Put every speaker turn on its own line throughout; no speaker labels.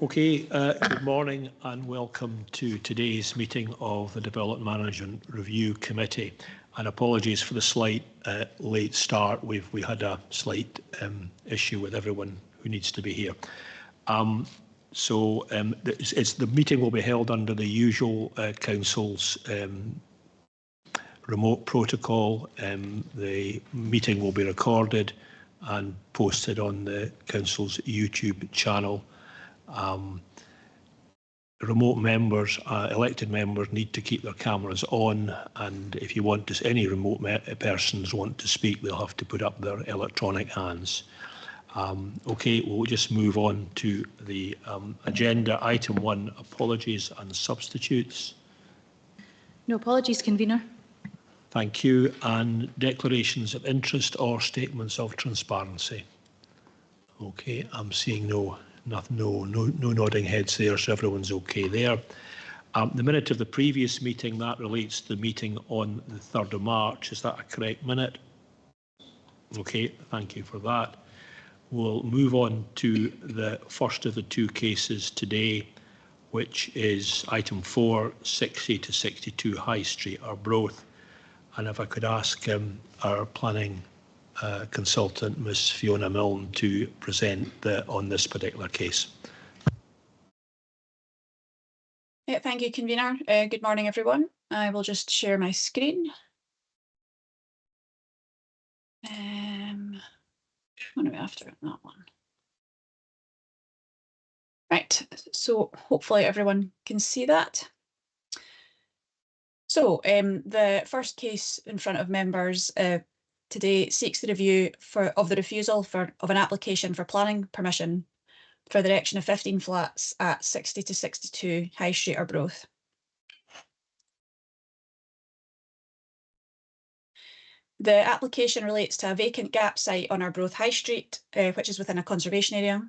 Okay, good morning and welcome to today's meeting of the Development Management Review Committee. And apologies for the slight late start. We had a slight issue with everyone who needs to be here. The meeting will be held under the usual Council's remote protocol. The meeting will be recorded and posted on the Council's YouTube channel. Remote members, elected members, need to keep their cameras on, and if you want to, any remote persons want to speak, they'll have to put up their electronic hands. Okay, we'll just move on to the agenda. Item 1, apologies and substitutes.
No apologies, Convener.
Thank you. And declarations of interest or statements of transparency. Okay, I'm seeing no nodding heads there, so everyone's okay there. The minute of the previous meeting, that relates to the meeting on the 3rd of March. Is that a correct minute? Okay, thank you for that. We'll move on to the first of the two cases today, which is item 4, 60 to 62 High Street, Arbroath. And if I could ask our planning consultant, Ms. Fiona Milne, to present on this particular case.
Yeah, thank you, Convener. Good morning, everyone. I will just share my screen. What are we after? That one. Right, so hopefully everyone can see that. So the first case in front of members today seeks the review of the refusal of an application for planning permission for the erection of 15 flats at 60 to 62 High Street, Arbroath. The application relates to a vacant gap site on Arbroath High Street, which is within a conservation area.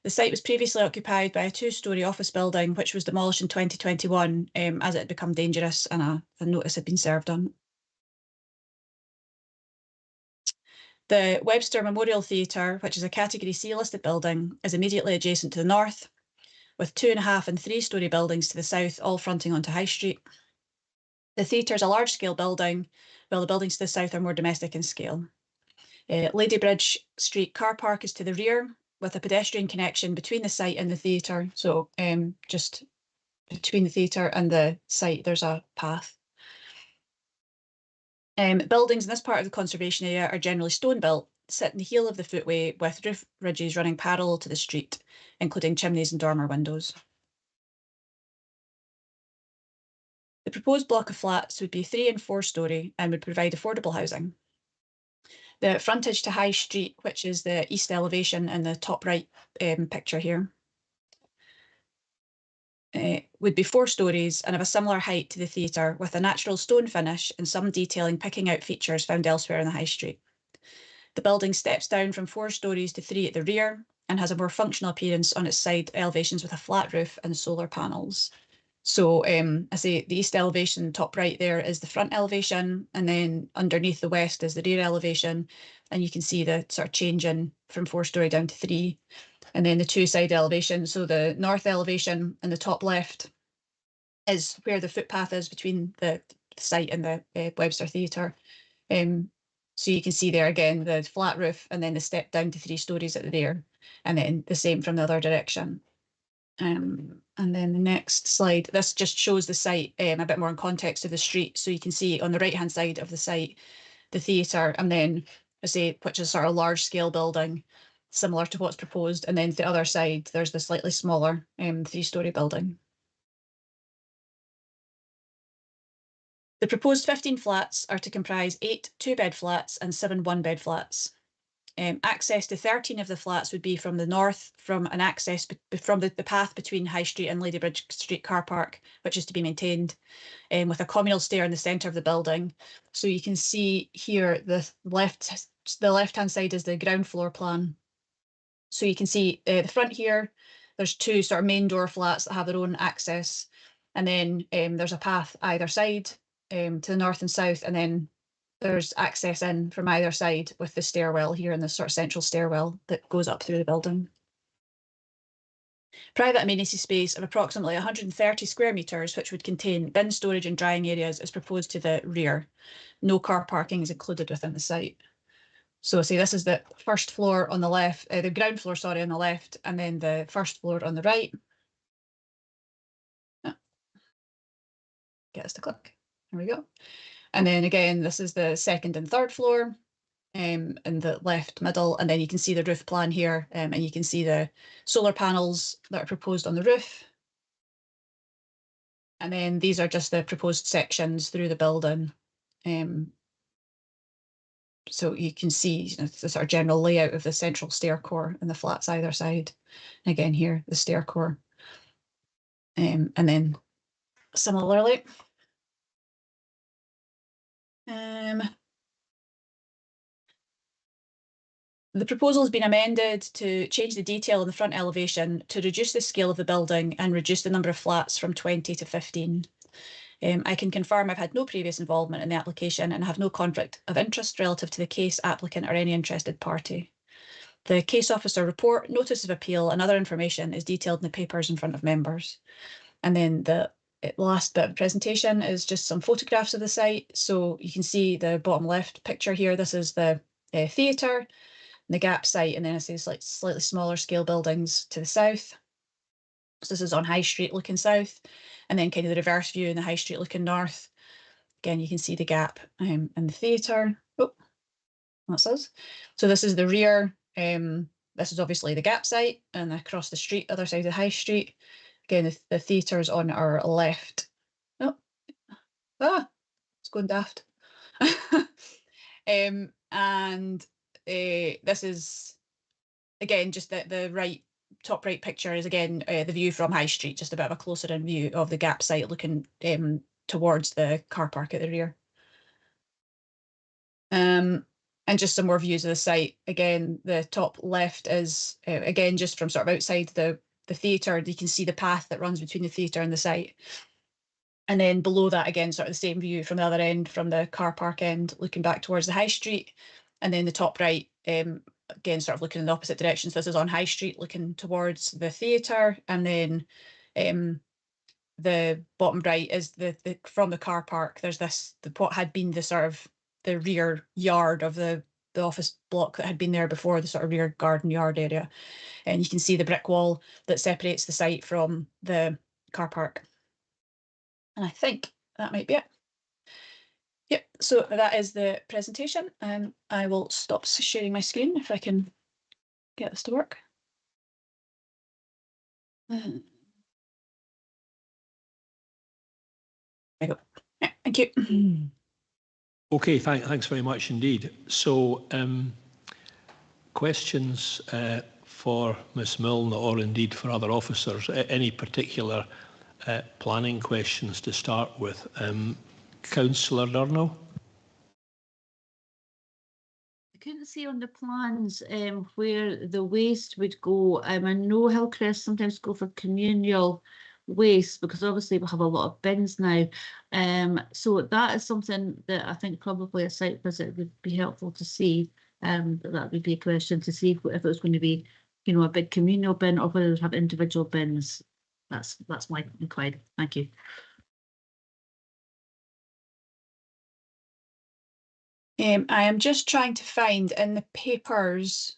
The site was previously occupied by a 2-storey office building, which was demolished in 2021 as it had become dangerous and a notice had been served on it. The Webster Memorial Theatre, which is a Category C listed building, is immediately adjacent to the north, with 2.5- and 3-storey buildings to the south, all fronting onto High Street. The theatre is a large-scale building, while the buildings to the south are more domestic in scale. Ladybridge Street car park is to the rear, with a pedestrian connection between the site and the theatre. So just between the theatre and the site, there's a path. Buildings in this part of the conservation area are generally stone built, sit in the heel of the footway with roof ridges running parallel to the street, including chimneys and dormer windows. The proposed block of flats would be 3- and 4-storey and would provide affordable housing. The frontage to High Street, which is the east elevation in the top right picture here, would be 4 storeys and of a similar height to the theatre, with a natural stone finish and some detailing picking out features found elsewhere in the High Street. The building steps down from 4 storeys to 3 at the rear and has a more functional appearance on its side elevations with a flat roof and solar panels. So I say the east elevation, top right there, is the front elevation, and then underneath the west is the rear elevation, and you can see the sort of changing from 4-storey down to 3, and then the 2 side elevations. So the north elevation in the top left is where the footpath is between the site and the Webster Theatre. So you can see there again the flat roof, and then the step down to 3 storeys at the rear, and then the same from the other direction. And then the next slide, this just shows the site a bit more in context of the street. So you can see on the right hand side of the site, the theatre, and then I say, which is sort of a large scale building, similar to what's proposed. And then to the other side, there's the slightly smaller 3-storey building. The proposed 15 flats are to comprise 8 2-bed flats and 7 1-bed flats. Access to 13 of the flats would be from the north, from an access from the path between High Street and Ladybridge Street car park, which is to be maintained, with a communal stair in the centre of the building. So you can see here the left-hand side is the ground floor plan. So you can see the front here, there's 2 sort of main door flats that have their own access, and then there's a path either side to the north and south, and then there's access in from either side with the stairwell here and the sort of central stairwell that goes up through the building. Private amenity space of approximately 130 square metres, which would contain bin storage and drying areas, is proposed to the rear. No car parking is included within the site. So see, this is the first floor on the left, the ground floor, sorry, on the left, and then the first floor on the right. Get us to click. There we go. And then again, this is the second and third floor in the left middle. And then you can see the roof plan here, and you can see the solar panels that are proposed on the roof. And then these are just the proposed sections through the building. So you can see the sort of general layout of the central stair core and the flats either side. And again here, the stair core. And then similarly, the proposal has been amended to change the detail in the front elevation to reduce the scale of the building and reduce the number of flats from 20 to 15. I can confirm I've had no previous involvement in the application and have no conflict of interest relative to the case, applicant, or any interested party. The case officer report, notice of appeal, and other information is detailed in the papers in front of members. And then the last bit of the presentation is just some photographs of the site. So you can see the bottom left picture here. This is the theatre, the Gap site, and then I see like slightly smaller scale buildings to the south. So this is on High Street looking south, and then kind of the reverse view in the High Street looking north. Again, you can see the Gap and the theatre. Oh, that's us. So this is the rear. This is obviously the Gap site, and across the street, other side of the High Street. Again, the theatre is on our left. Oh, it's going daft. And this is, again, just the right, top right picture is, again, the view from High Street, just a bit of a closer in view of the Gap site looking towards the car park at the rear. And just some more views of the site. Again, the top left is, again, just from sort of outside the theatre, you can see the path that runs between the theatre and the site. And then below that, again, sort of the same view from the other end, from the car park end, looking back towards the High Street. And then the top right, again, sort of looking in the opposite direction. So this is on High Street, looking towards the theatre. And then the bottom right is the from the car park. There's this, what had been the sort of the rear yard of the office block that had been there before, the sort of rear garden yard area. And you can see the brick wall that separates the site from the car park. And I think that might be it. Yep, so that is the presentation, and I will stop sharing my screen if I can get this to work. There you go. Yeah, thank you.
Okay, thanks very much indeed. So, questions for Ms Milne or indeed for other officers? Any particular planning questions to start with? Councillor Durno?
I couldn't see on the plans where the waste would go. I know Hillcrest sometimes go for communal waste because obviously we have a lot of bins now. So that is something that I think probably a site visit would be helpful to see. That would be a question to see if it was going to be, you know, a big communal bin or whether it would have individual bins. That's my inquiry. Thank you.
I am just trying to find in the papers.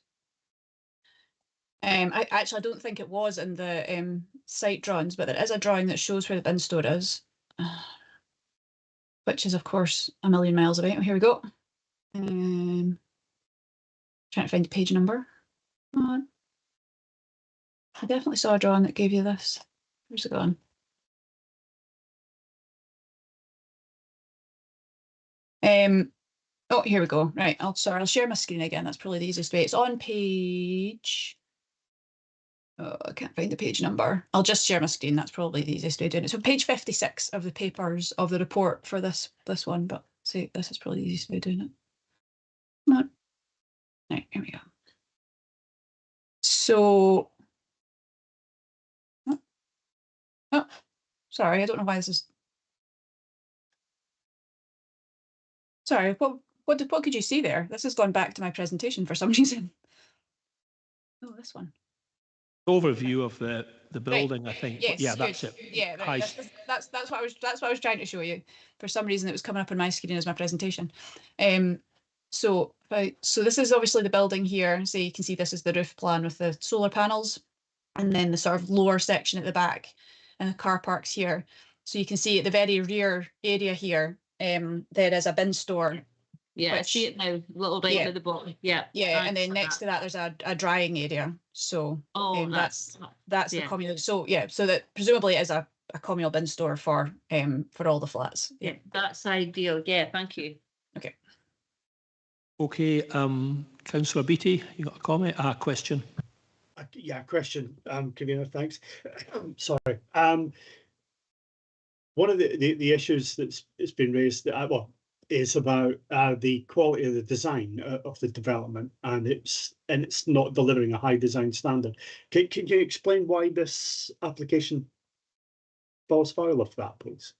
I don't think it was in the site drawings, but there is a drawing that shows where the bin store is, which is of course a million miles away. Oh, here we go. Trying to find the page number. Come on. I definitely saw a drawing that gave you this. Where's it gone? Oh, here we go. Right. I'll share my screen again. That's probably the easiest way. It's on page. Oh, I can't find the page number. I'll just share my screen. That's probably the easiest way of doing it. So page 56 of the papers of the report for this one, but see, this is probably the easiest way of doing it. Come on. Right, here we go. So, oh, sorry, I don't know why this is. Sorry, what could you see there? This has gone back to my presentation for some reason. Oh, this one.
Overview of the building, I think.
Yes,
Yeah,
good.
that's it.
Yeah, right. That's what I was trying to show you. For some reason, it was coming up on my screen as my presentation. So this is obviously the building here. So you can see this is the roof plan with the solar panels, and then the sort of lower section at the back, and the car parks here. So you can see at the very rear area here, there is a bin store.
Yeah, I see it now, little right at the bottom. Yeah.
Yeah, and then next to that there's a drying area. So that's the communal. So yeah, so that presumably is a communal bin store for all the flats.
Yeah, that's ideal. Yeah, thank you.
Okay.
Okay, Councillor Beattie, you got a comment? Question.
Yeah, question. Convener, thanks. Sorry. One of the issues that's been raised, is about the quality of the design of the development, and it's not delivering a high design standard. Can you explain why this application falls foul of that, please?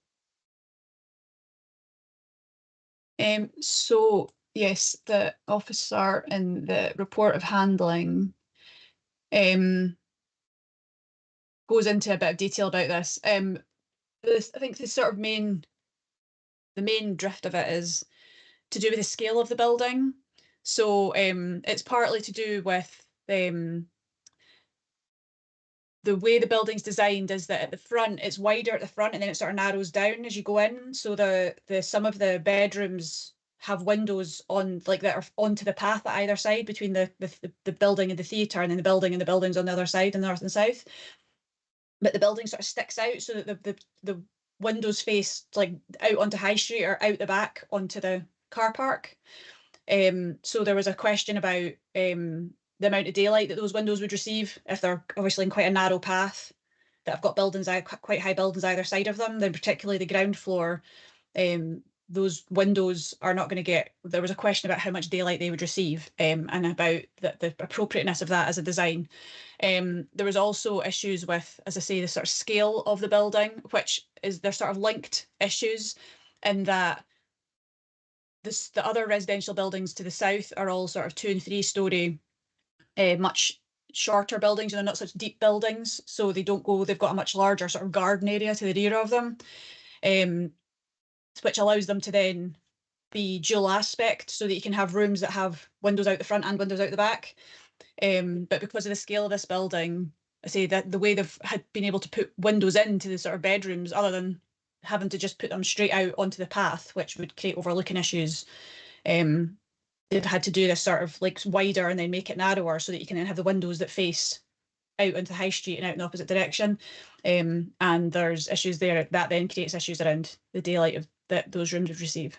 So yes, the officer in the report of handling goes into a bit of detail about this. I think the sort of main drift of it is to do with the scale of the building. So it's partly to do with the way the building's designed is that at the front it's wider at the front, and then it sort of narrows down as you go in. So the some of the bedrooms have windows on, like, that are onto the path at either side between the building and the theatre, and then the building and the buildings on the other side, in the north and south. But the building sort of sticks out so that the windows face like out onto High Street or out the back onto the car park. So there was a question about the amount of daylight that those windows would receive if they're obviously in quite a narrow path that have got buildings, quite high buildings either side of them. Then particularly the ground floor, those windows are not going to get. There was a question about how much daylight they would receive, and about the appropriateness of that as a design. There was also issues with, as I say, the sort of scale of the building, which is, they're sort of linked issues, in that the other residential buildings to the south are all sort of 2- and 3-storey, much shorter buildings, and they're not such deep buildings, so they've got a much larger sort of garden area to the rear of them, which allows them to then be dual aspect, so that you can have rooms that have windows out the front and windows out the back. But because of the scale of this building, I say that the way they've had been able to put windows into the sort of bedrooms, other than having to just put them straight out onto the path, which would create overlooking issues, they've had to do this sort of like wider and then make it narrower, so that you can then have the windows that face out into High Street and out in the opposite direction. And there's issues there that then creates issues around the daylight that those rooms would receive.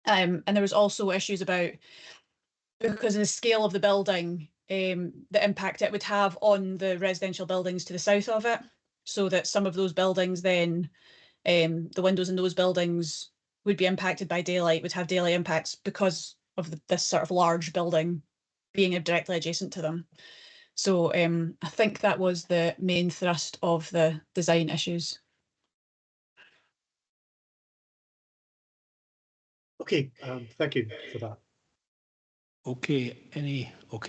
And there was also issues about, because of the scale of the building, the impact it would have on the residential buildings to the south of it, so that some of those buildings then, the windows in those buildings would be impacted by daylight, would have daylight impacts because of this sort of large building being directly adjacent to them. So I think that was the main thrust of the design issues.
Okay, thank you for that.
Okay,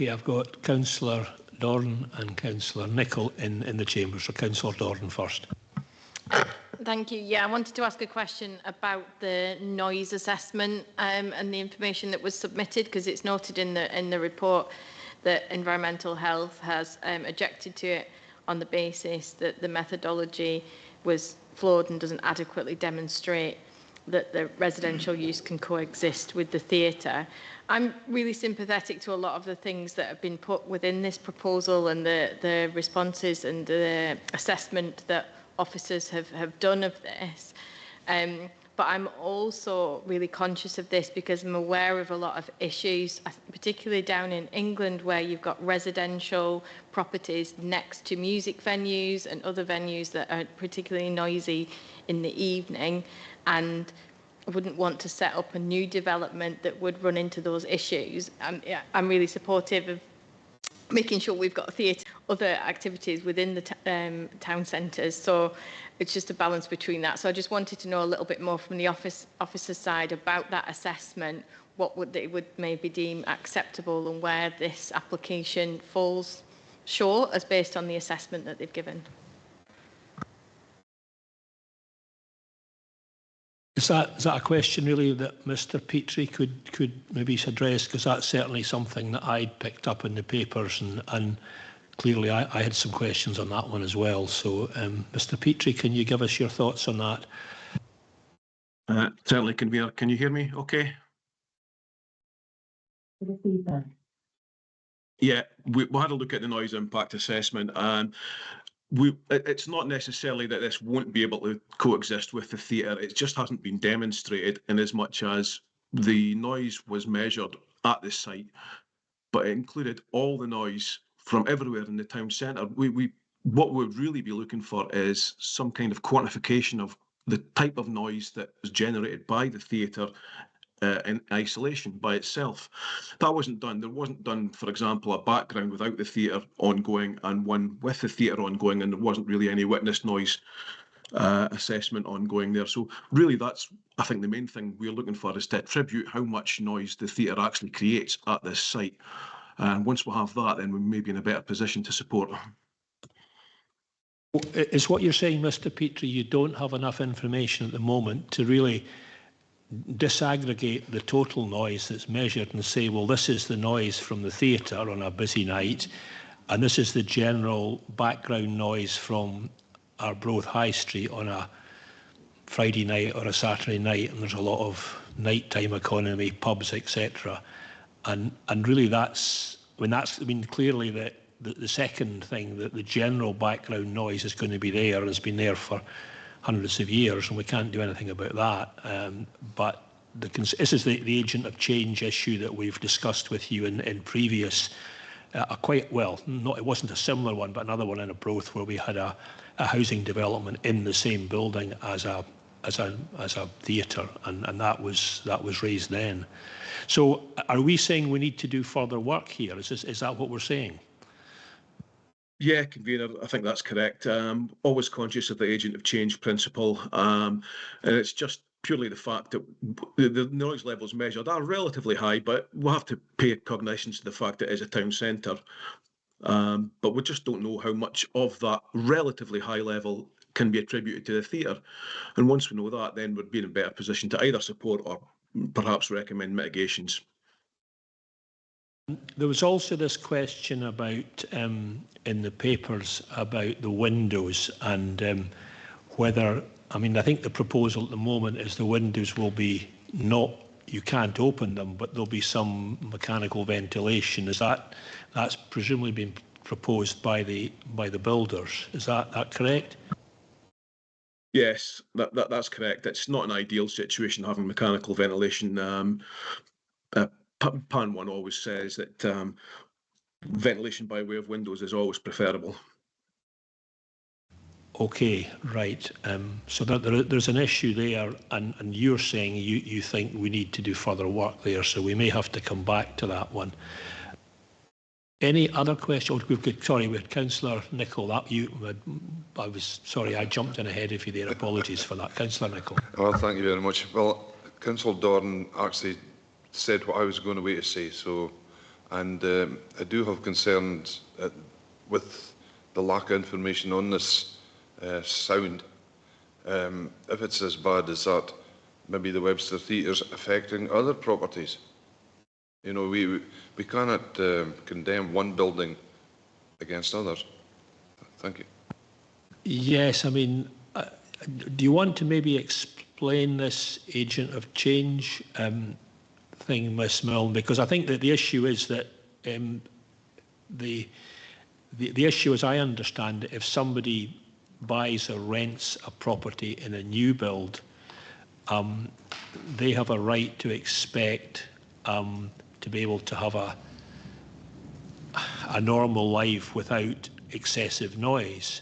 I've got Councillor Dorn and Councillor Nicholl in the chamber. So Councillor Dorn first.
Thank you. Yeah, I wanted to ask a question about the noise assessment and the information that was submitted, because it's noted in the report that Environmental Health has objected to it on the basis that the methodology was flawed and doesn't adequately demonstrate that the residential use can coexist with the theatre. I'm really sympathetic to a lot of the things that have been put within this proposal, and the responses and the assessment that officers have done of this. But I'm also really conscious of this because I'm aware of a lot of issues, particularly down in England, where you've got residential properties next to music venues and other venues that are particularly noisy in the evening. And I wouldn't want to set up a new development that would run into those issues. I'm really supportive of making sure we've got theatre, other activities within the town centres. So it's just a balance between that. So I just wanted to know a little bit more from the officer side about that assessment, what they would maybe deem acceptable and where this application falls sure as based on the assessment that they've given.
Is that a question really that Mr. Petrie could maybe address? Because that's certainly something that I picked up in the papers, and clearly I had some questions on that one as well. So, Mr. Petrie, can you give us your thoughts on that?
Certainly, Convener. Can you hear me okay? Yeah, we had a look at the noise impact assessment, and it's not necessarily that this won't be able to coexist with the theatre. It just hasn't been demonstrated in as much as the noise was measured at the site, but it included all the noise from everywhere in the town centre. What we'd really be looking for is some kind of quantification of the type of noise that was generated by the theatre in isolation by itself. That wasn't done. There wasn't done, for example, a background without the theatre ongoing and one with the theatre ongoing, and there wasn't really any witness noise assessment ongoing there. So really that's, I think, the main thing we're looking for is to attribute how much noise the theatre actually creates at this site. And once we have that, then we may be in a better position to support.
Is what you're saying, Mr. Petrie, you don't have enough information at the moment to really disaggregate the total noise that's measured and say, well, this is the noise from the theatre on a busy night, and this is the general background noise from Arbroath High Street on a Friday night or a Saturday night, and there's a lot of nighttime economy, pubs, etc. And really clearly the second thing, that the general background noise is going to be there and has been there for hundreds of years, and we can't do anything about that. But this is the agent of change issue that we've discussed with you in previous, it wasn't a similar one, but another one in Arbroath where we had a housing development in the same building as a theatre, and that was raised then. So, are we saying we need to do further work here? Is that what we're saying?
Yeah, Convener, I think that's correct. Always conscious of the agent of change principle, and it's just purely the fact that the noise levels measured are relatively high, but we'll have to pay cognition to the fact that it is a town centre. But we just don't know how much of that relatively high level can be attributed to the theatre. And once we know that, then we'd be in a better position to either support or perhaps recommend mitigations.
There was also this question about, in the papers, about the windows and whether, I think the proposal at the moment is the windows will be you can't open them, but there'll be some mechanical ventilation. That's presumably been proposed by the builders. Is that correct?
Yes, that's correct. It's not an ideal situation having mechanical ventilation. Pan 1 always says that ventilation by way of windows is always preferable.
Okay, right. So there's an issue there, and you're saying you think we need to do further work there, so we may have to come back to that one. Any other questions? We had Councillor Nicholl. I jumped in ahead of you there. Apologies for that. Councillor Nicholl.
Well, thank you very much. Well, Councillor Dorn actually said what I was going to wait to say. So, and I do have concerns with the lack of information on this sound. If it's as bad as that, maybe the Webster Theatre's affecting other properties. You know, we cannot condemn one building against others. Thank you. Yes,
do you want to maybe explain this agent of change thing, Ms. Milne? Because I think that the issue is that the issue, as I understand it, if somebody buys or rents a property in a new build, they have a right to expect to be able to have a normal life without excessive noise,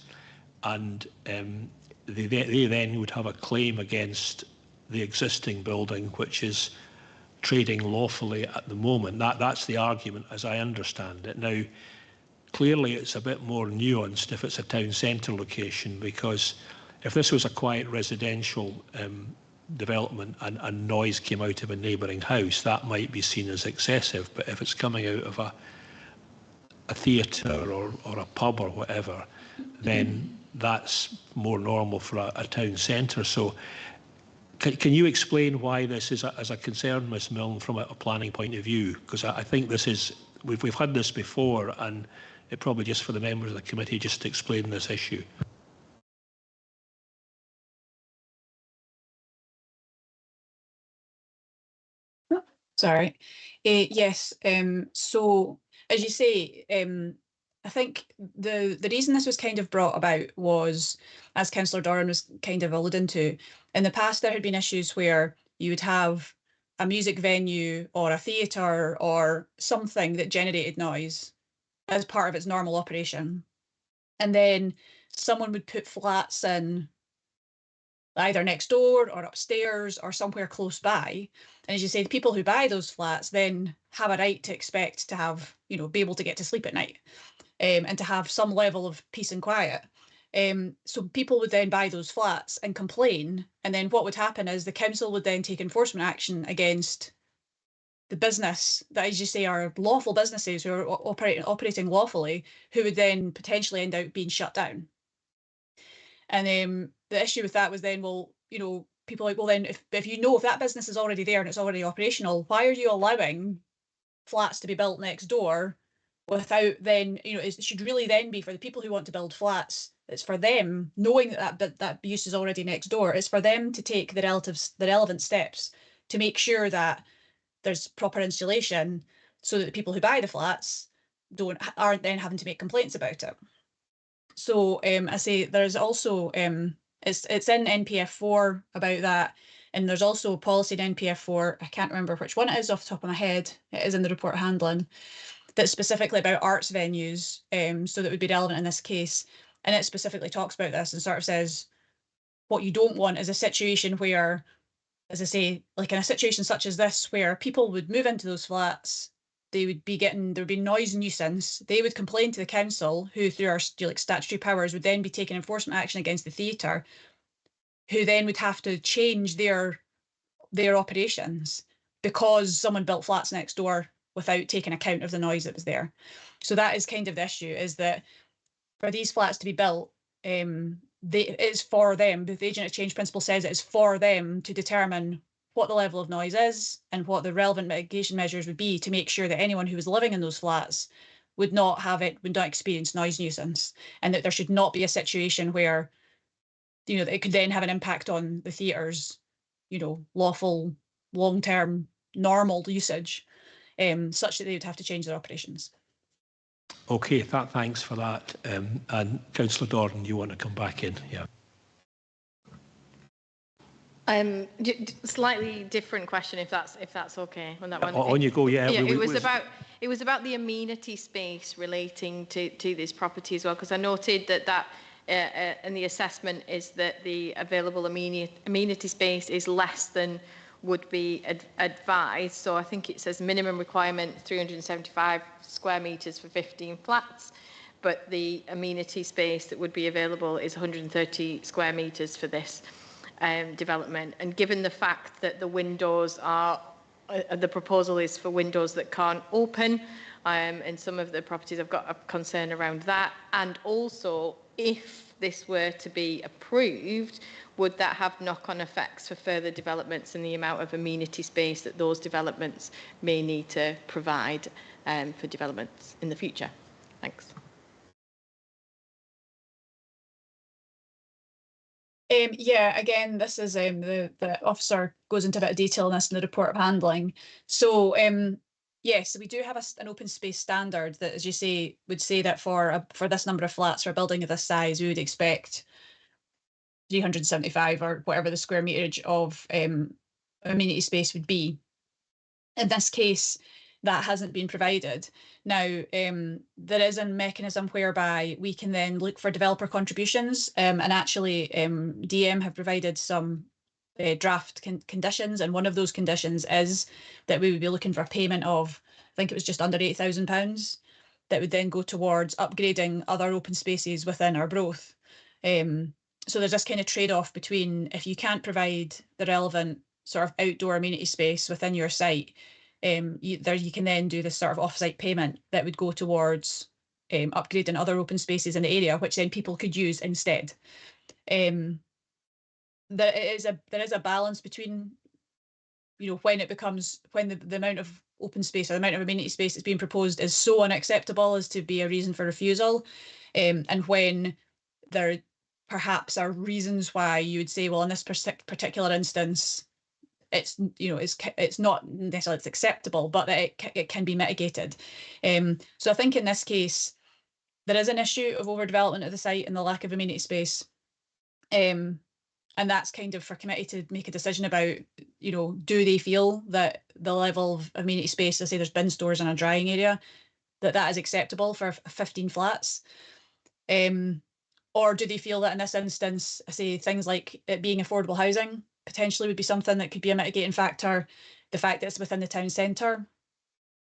and they then would have a claim against the existing building, which is trading lawfully at the moment. That's the argument, as I understand it. Now, clearly it's a bit more nuanced if it's a town centre location, because if this was a quiet residential development and noise came out of a neighbouring house, that might be seen as excessive. But if it's coming out of a theatre or a pub or whatever, then that's more normal for a town centre. So can you explain why this is as a concern, Ms Milne, from a planning point of view? Because I think this is, we've had this before, and it probably just for the members of the committee just to explain this issue.
Sorry. Yes. So, as you say, I think the reason this was kind of brought about was, as Councillor Doran was kind of alluding to, in the past there had been issues where you would have a music venue or a theatre or something that generated noise as part of its normal operation. And then someone would put flats in either next door or upstairs or somewhere close by. And as you say, the people who buy those flats then have a right to expect to have, you know, be able to get to sleep at night, and to have some level of peace and quiet. So people would then buy those flats and complain. And then what would happen is the council would then take enforcement action against the business that, as you say, are lawful businesses who are operating lawfully, who would then potentially end up being shut down. And the issue with that was then, well, you know, people are like, well, then if you know if that business is already there and it's already operational, why are you allowing flats to be built next door without then, you know, it should really then be for the people who want to build flats. It's for them, knowing that use is already next door. It's for them to take the relevant steps to make sure that there's proper insulation, so that the people who buy the flats aren't then having to make complaints about it. So I say there's also it's in NPF 4 about that, and there's also a policy in NPF 4. I can't remember which one it is off the top of my head. It is in the report handling, that's specifically about arts venues. So that would be relevant in this case, and it specifically talks about this and sort of says what you don't want is a situation where, as I say, like in a situation such as this, where people would move into those flats, there would be noise nuisance. They would complain to the council, who through our like statutory powers would then be taking enforcement action against the theatre, who then would have to change their operations because someone built flats next door without taking account of the noise that was there. So that is kind of the issue, is that for these flats to be built, it is for them. The agent exchange principle says it is for them to determine what the level of noise is and what the relevant mitigation measures would be to make sure that anyone who was living in those flats would not experience noise nuisance, and that there should not be a situation where, you know, that it could then have an impact on the theatre's, you know, lawful, long-term, normal usage, such that they would have to change their operations.
Okay, thanks for that. And Councillor Doran, you want to come back in? Yeah.
Slightly different question, if that's okay on that one.
On you go. Yeah.
Yeah, it was about the amenity space relating to this property as well, because I noted that in the assessment is that the available amenity space is less than would be advised. So I think it says minimum requirement 375 square metres for 15 flats, but the amenity space that would be available is 130 square metres for this development. And given the fact that the windows are, the proposal is for windows that can't open, in some of the properties I've got a concern around that. And also, if this were to be approved, would that have knock-on effects for further developments and the amount of amenity space that those developments may need to provide for developments in the future? Thanks.
Yeah, again, this is the officer goes into a bit of detail on this in the report of handling. So yes, we do have an open space standard that, as you say, would say that for this number of flats for a building of this size, we would expect 375 or whatever the square meterage of amenity space would be. In this case, that hasn't been provided. Now, there is a mechanism whereby we can then look for developer contributions, and actually DM have provided some draft conditions, and one of those conditions is that we would be looking for a payment of, I think it was just under £8,000, that would then go towards upgrading other open spaces within our Arbroath. So there's this kind of trade-off between, if you can't provide the relevant sort of outdoor amenity space within your site, you can then do this sort of off-site payment that would go towards upgrading other open spaces in the area, which then people could use instead. There is a balance between, you know, when the amount of open space or the amount of amenity space that's being proposed is so unacceptable as to be a reason for refusal, and when there perhaps are reasons why you would say, well, in this particular instance, it's, you know, it's not necessarily it's acceptable, but that it can be mitigated. So I think in this case, there is an issue of overdevelopment of the site and the lack of amenity space. And that's kind of for committee to make a decision about, you know, do they feel that the level of amenity space, let's say there's bin stores and a drying area, that is acceptable for 15 flats? Or do they feel that in this instance, say things like it being affordable housing potentially would be something that could be a mitigating factor? The fact that it's within the town centre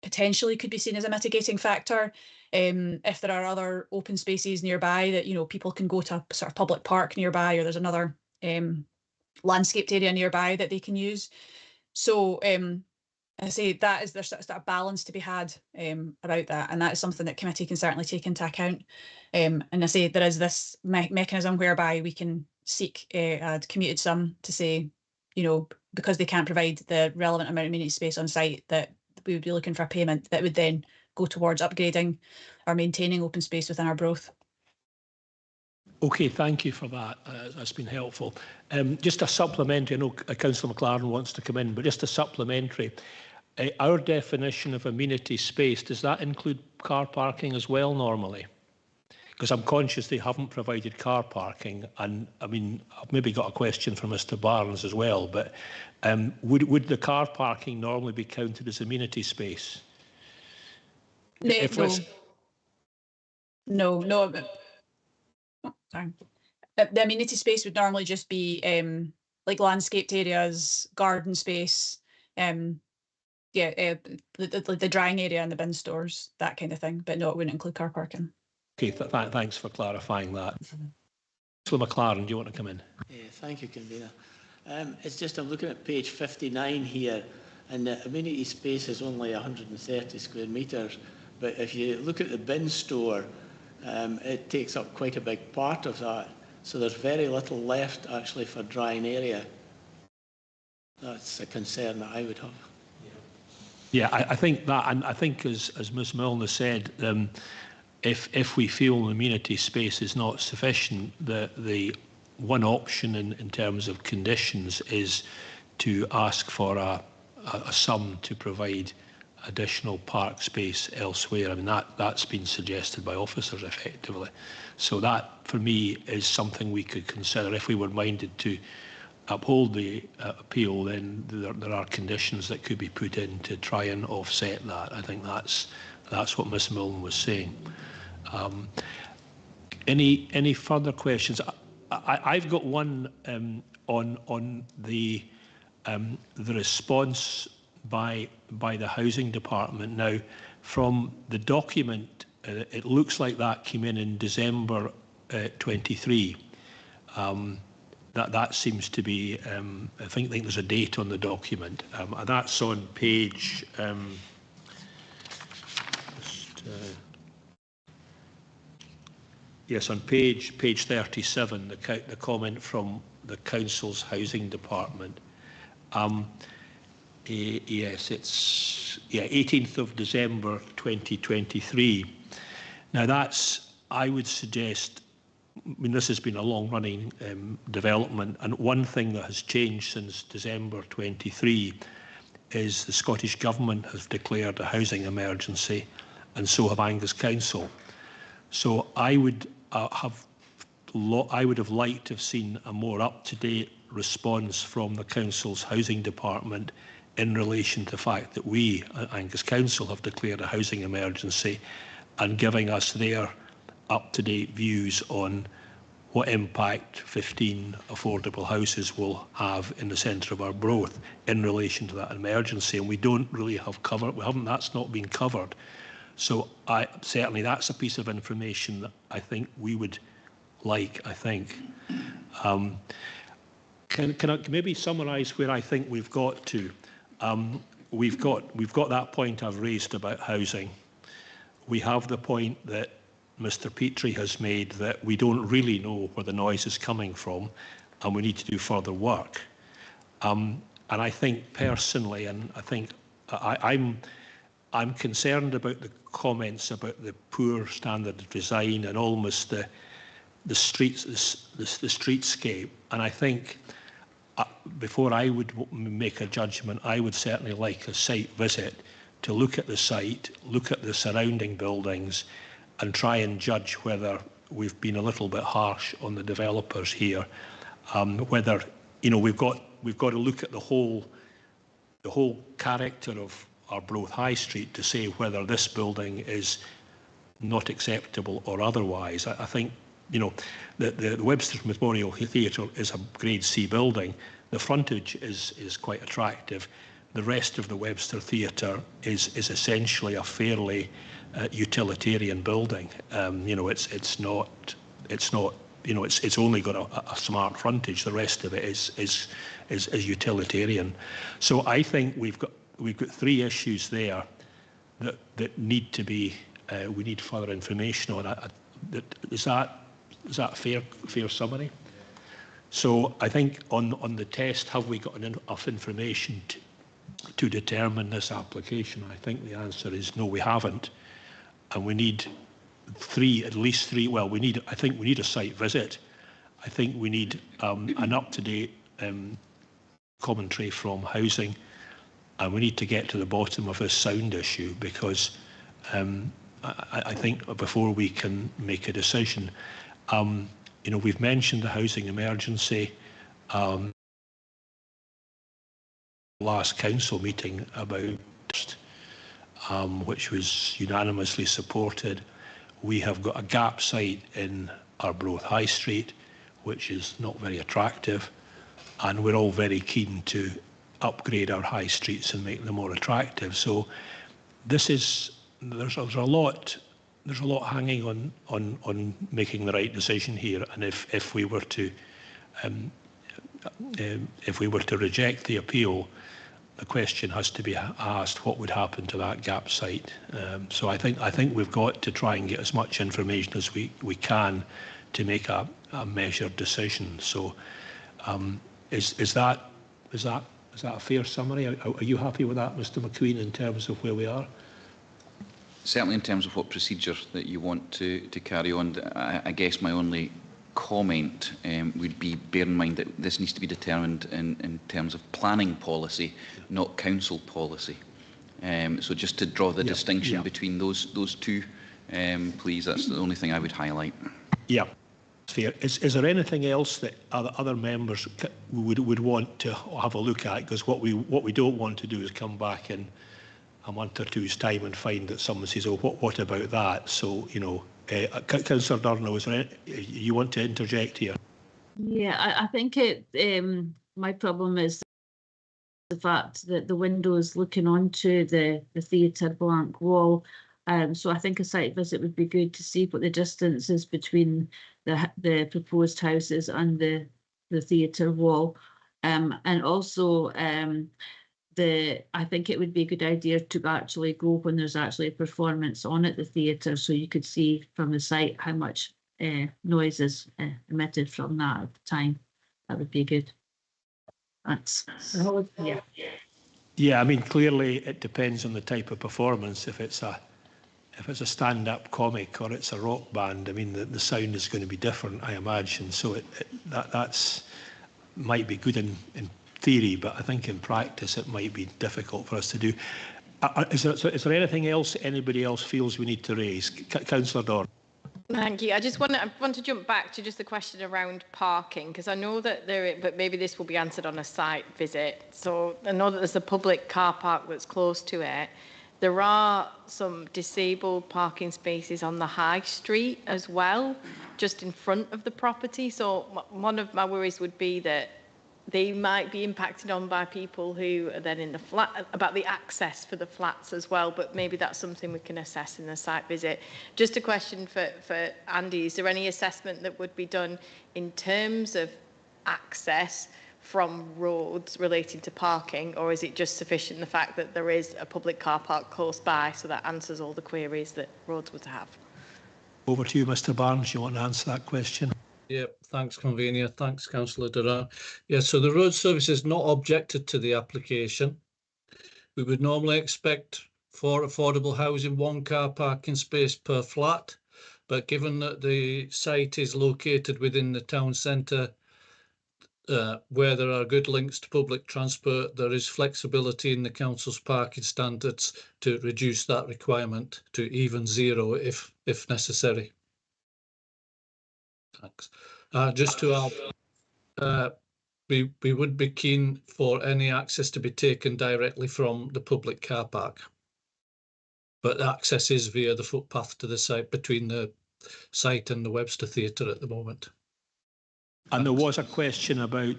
potentially could be seen as a mitigating factor. If there are other open spaces nearby that, you know, people can go to a sort of public park nearby, or there's another landscaped area nearby that they can use. So I say that is there's a balance to be had about that, and that is something that committee can certainly take into account. And I say there is this mechanism whereby we can seek a commuted sum to say, you know, because they can't provide the relevant amount of amenity space on site, that we would be looking for a payment that would then go towards upgrading or maintaining open space within our Arbroath.
Okay, thank you for that. That's been helpful. Just a supplementary, I know Councillor McLaren wants to come in, but just a supplementary. Our definition of amenity space, does that include car parking as well normally? Because I'm conscious they haven't provided car parking, and I mean, I've maybe got a question for Mr Barnes as well, but would the car parking normally be counted as amenity space?
No. Oh, sorry. The amenity space would normally just be like landscaped areas, garden space, the drying area and the bin stores, that kind of thing. But no, it wouldn't include car parking.
Okay, thanks for clarifying that. Councillor McLaren, do you want to come in?
Yeah, thank you, convener. It's just I'm looking at page 59 here, and the amenity space is only 130 square metres. But if you look at the bin store, it takes up quite a big part of that. So there's very little left actually for drying area. That's a concern that I would have.
Yeah, I think that, and I think as Ms Milner said, if we feel amenity space is not sufficient, the one option in terms of conditions is to ask for a sum to provide additional park space elsewhere. I mean, that's been suggested by officers effectively. So that, for me, is something we could consider. If we were minded to uphold the appeal, then there are conditions that could be put in to try and offset that. I think that's what Ms Milne was saying. Any further questions? I've got one on the response by the Housing Department. Now, from the document, it looks like that came in December 23. That seems to be, I think there's a date on the document. That's on page, yes, on page 37, the comment from the Council's Housing Department. Yes, it's 18th of December 2023. Now that's, I would suggest, I mean, this has been a long-running development, and one thing that has changed since December 23 is the Scottish Government has declared a housing emergency, and so have Angus Council. So I would have liked to have seen a more up-to-date response from the Council's Housing Department in relation to the fact that we, Angus Council, have declared a housing emergency, and giving us their up-to-date views on what impact 15 affordable houses will have in the centre of Arbroath in relation to that emergency. And we don't really have covered, that's not been covered. So certainly that's a piece of information that I think we would like, I think. Can I maybe summarise where I think we've got to? We've got that point I've raised about housing. We have the point that Mr. Petrie has made, that we don't really know where the noise is coming from, and we need to do further work. And I think personally, and I think I'm concerned about the comments about the poor standard of design and almost the streetscape. And I think before I would make a judgment, I would certainly like a site visit to look at the site, look at the surrounding buildings, and try and judge whether we've been a little bit harsh on the developers here. Whether, you know, we've got to look at the whole character of Arbroath High Street to say whether this building is not acceptable or otherwise. I think, you know, the Webster's Memorial Theatre is a Grade C building. The frontage is quite attractive. The rest of the Webster Theatre is essentially a fairly utilitarian building. You know, it's not. You know, it's only got a smart frontage. The rest of it is utilitarian. So I think we've got 3 issues there that need to be. We need further information on. Is that a fair summary? So I think on the test, have we got enough information to determine this application? I think the answer is no, we haven't, and we need at least three. Well, I think we need a site visit. I think we need an up-to-date commentary from housing, and we need to get to the bottom of this sound issue, because I think before we can make a decision, you know, we've mentioned the housing emergency. Last council meeting about which was unanimously supported. We have got a gap site in Arbroath High Street, which is not very attractive, and we're all very keen to upgrade our high streets and make them more attractive. So there's a lot hanging on making the right decision here. And if we were to reject the appeal, the question has to be asked: what would happen to that gap site? So I think we've got to try and get as much information as we can to make a measured decision. So is that a fair summary? Are you happy with that, Mr. McQueen, in terms of where we are?
Certainly in terms of what procedure that you want to carry on. I guess my only comment would be, bear in mind that this needs to be determined in terms of planning policy, not council policy. So just to draw the distinction between those two, please, that's the only thing I would highlight. Yeah.
Fair. Is there anything else that other members would want to have a look at? Because what we don't want to do is come back in a month or two's time and find that someone says, "Oh, what about that?" So, you know, Councillor Durno, is there you want to interject here?
Yeah, I think my problem is the fact that the window is looking onto the theatre blank wall. So I think a site visit would be good to see what the distance is between the proposed houses and the theatre wall, and also I think it would be a good idea to actually go when there's actually a performance on at the theatre, so you could see from the site how much noise is emitted from that at the time. That would be good. That's yeah.
Yeah, I mean, clearly it depends on the type of performance. If it's a stand-up comic or it's a rock band, I mean, the sound is going to be different, I imagine. So that's might be good in theory, but I think in practice it might be difficult for us to do. Is there anything else anybody else feels we need to raise? Councillor Dorn.
Thank you. I want to jump back to just the question around parking, because I know that but maybe this will be answered on a site visit. So I know that there's a public car park that's close to it. There are some disabled parking spaces on the high street as well, just in front of the property. So one of my worries would be that they might be impacted on by people who are then in the flat, about the access for the flats as well, but maybe that's something we can assess in the site visit. Just a question for Andy, is there any assessment that would be done in terms of access from roads relating to parking, or is it just sufficient the fact that there is a public car park close by, so that answers all the queries that roads would have?
Over to you, Mr Barnes. You want to answer that question?
Yep, thanks, Convener. Thanks, Councillor Duran. Yeah, so the road service is not objected to the application. We would normally expect for affordable housing 1 car parking space per flat, but given that the site is located within the town centre, where there are good links to public transport, there is flexibility in the council's parking standards to reduce that requirement to even 0 if necessary. Thanks. Just to add, we would be keen for any access to be taken directly from the public car park, but access is via the footpath to the site between the site and the Webster Theatre at the moment.
And there was a question about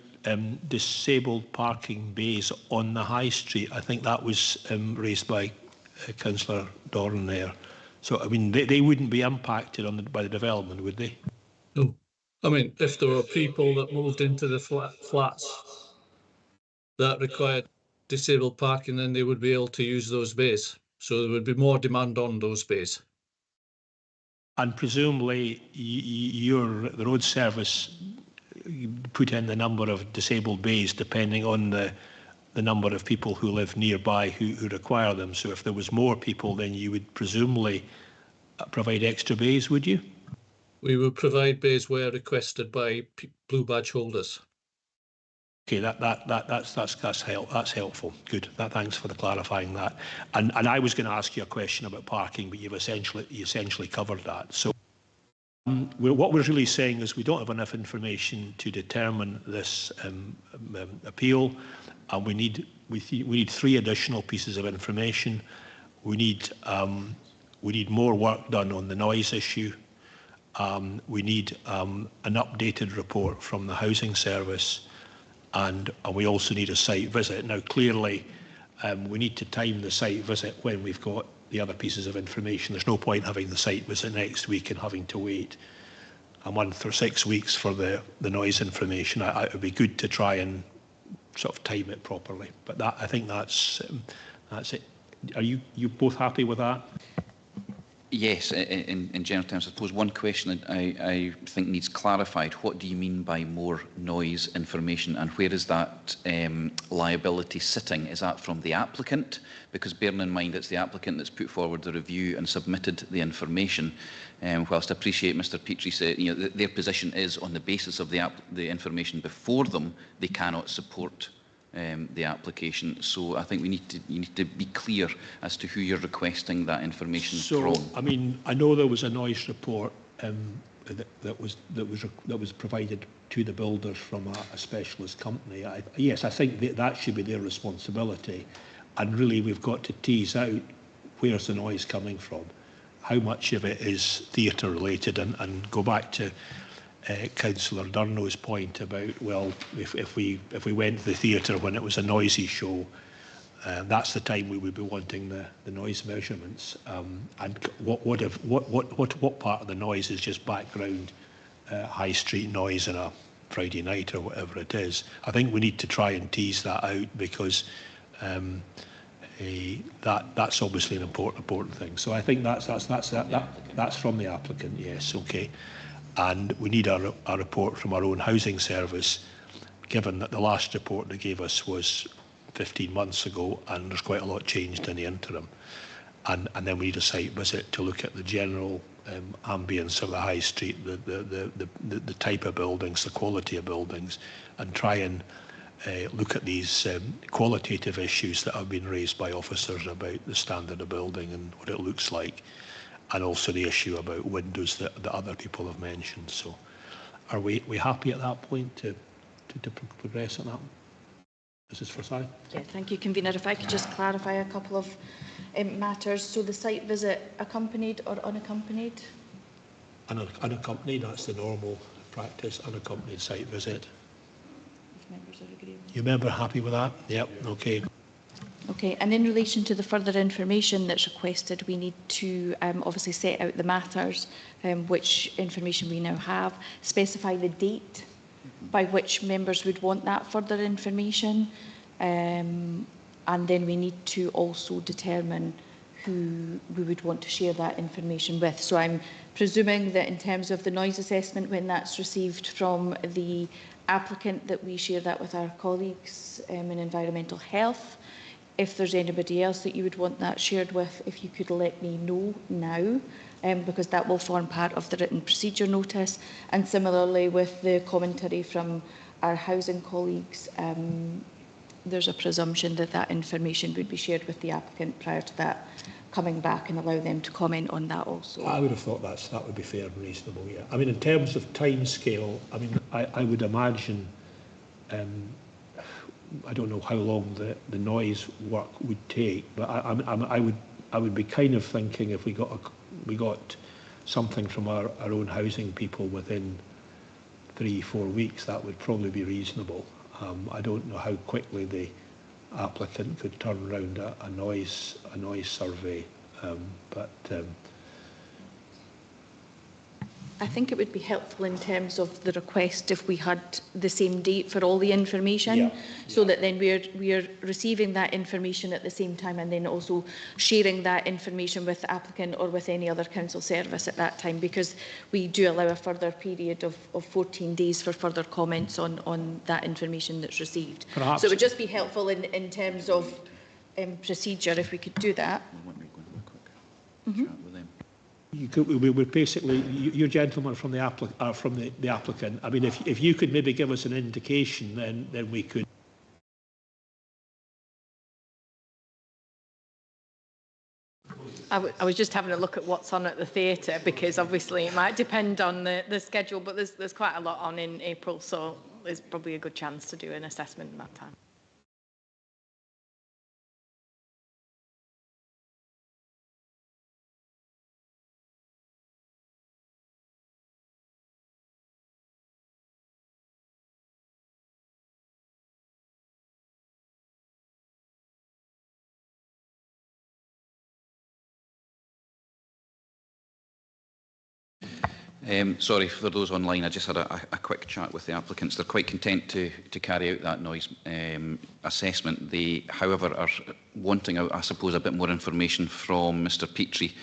disabled parking bays on the high street. I think that was raised by Councillor Doran there. So, I mean, they wouldn't be impacted by the development, would they?
No. I mean, if there were people that moved into the flats that required disabled parking, then they would be able to use those bays. So there would be more demand on those bays.
And presumably, the road service put in the number of disabled bays depending on the number of people who live nearby who require them. So if there was more people, then you would presumably provide extra bays, would you?
We would provide bays where requested by blue badge holders.
Okay, that's helpful. Good. Thanks for clarifying that. And I was going to ask you a question about parking, but you essentially covered that. So what we're really saying is we don't have enough information to determine this appeal, and we need 3 additional pieces of information. We need more work done on the noise issue. We need an updated report from the housing service, and we also need a site visit. Now, clearly, we need to time the site visit when we've got the other pieces of information. There's no point having the site visit next week and having to wait a month or 6 weeks for the noise information. It would be good to try and sort of time it properly. But I think that's it. Are you both happy with that?
Yes, in general terms. I suppose one question I think needs clarified. What do you mean by more noise information, and where is that liability sitting? Is that from the applicant? Because bearing in mind it's the applicant that's put forward the review and submitted the information. Whilst I appreciate Mr Petrie said, their position is on the basis of the information before them, they cannot support the application. So I think you need to be clear as to who you're requesting that information from.
So, I mean, I know there was a noise report that was provided to the builders from a specialist company. Yes, I think that should be their responsibility, and really we've got to tease out where's the noise coming from, how much of it is theatre related, and go back to Councillor Durno's point about, well, if we went to the theatre when it was a noisy show, that's the time we would be wanting the noise measurements. And what part of the noise is just background high street noise on a Friday night or whatever it is? I think we need to try and tease that out, because that's obviously an important thing. So I think that's from the applicant. Yes, okay. And we need a report from our own housing service, given that the last report they gave us was 15 months ago, and there's quite a lot changed in the interim. And then we need a site visit to look at the general ambience of the high street, the type of buildings, the quality of buildings, and try and look at these qualitative issues that have been raised by officers about the standard of building and what it looks like, and also the issue about windows that other people have mentioned. So are we happy at that point to progress on that? Mrs Forsyth?
Yeah, thank you, Convener. If I could just clarify a couple of matters. So the site visit accompanied or unaccompanied?
Unaccompanied, that's the normal practice, unaccompanied site visit.
If members are agreeable.
You member happy with that? Yep, okay.
Okay, and in relation to the further information that's requested, we need to obviously set out the matters, which information we now have, specify the date by which members would want that further information, and then we need to also determine who we would want to share that information with. So I'm presuming that in terms of the noise assessment, when that's received from the applicant, that we share that with our colleagues in environmental health. If there's anybody else that you would want that shared with, if you could let me know now, because that will form part of the written procedure notice. And similarly with the commentary from our housing colleagues, there's a presumption that that information would be shared with the applicant prior to that coming back, and allow them to comment on that also.
I would have thought that would be fair and reasonable, yeah. I mean, in terms of time scale, I mean, I would imagine, I don't know how long the noise work would take, but I would be kind of thinking if we got something from our own housing people within 3-4 weeks, that would probably be reasonable. I don't know how quickly the applicant could turn around a noise survey, but
I think it would be helpful in terms of the request if we had the same date for all the information, so that then we're receiving that information at the same time, and then also sharing that information with the applicant or with any other council service at that time, because we do allow a further period of 14 days for further comments on that information that's received.
Perhaps.
So it would just be helpful in terms of procedure if we could do that.
We would basically, you gentlemen from the applicant. I mean, if you could maybe give us an indication, then we could.
I was just having a look at what's on at the theatre, because obviously it might depend on the schedule, but there's quite a lot on in April, so there's probably a good chance to do an assessment in that time.
Sorry for those online, I just had a quick chat with the applicants. They're quite content to carry out that noise assessment. They, however, are wanting, I suppose, a bit more information from Mr Petrie,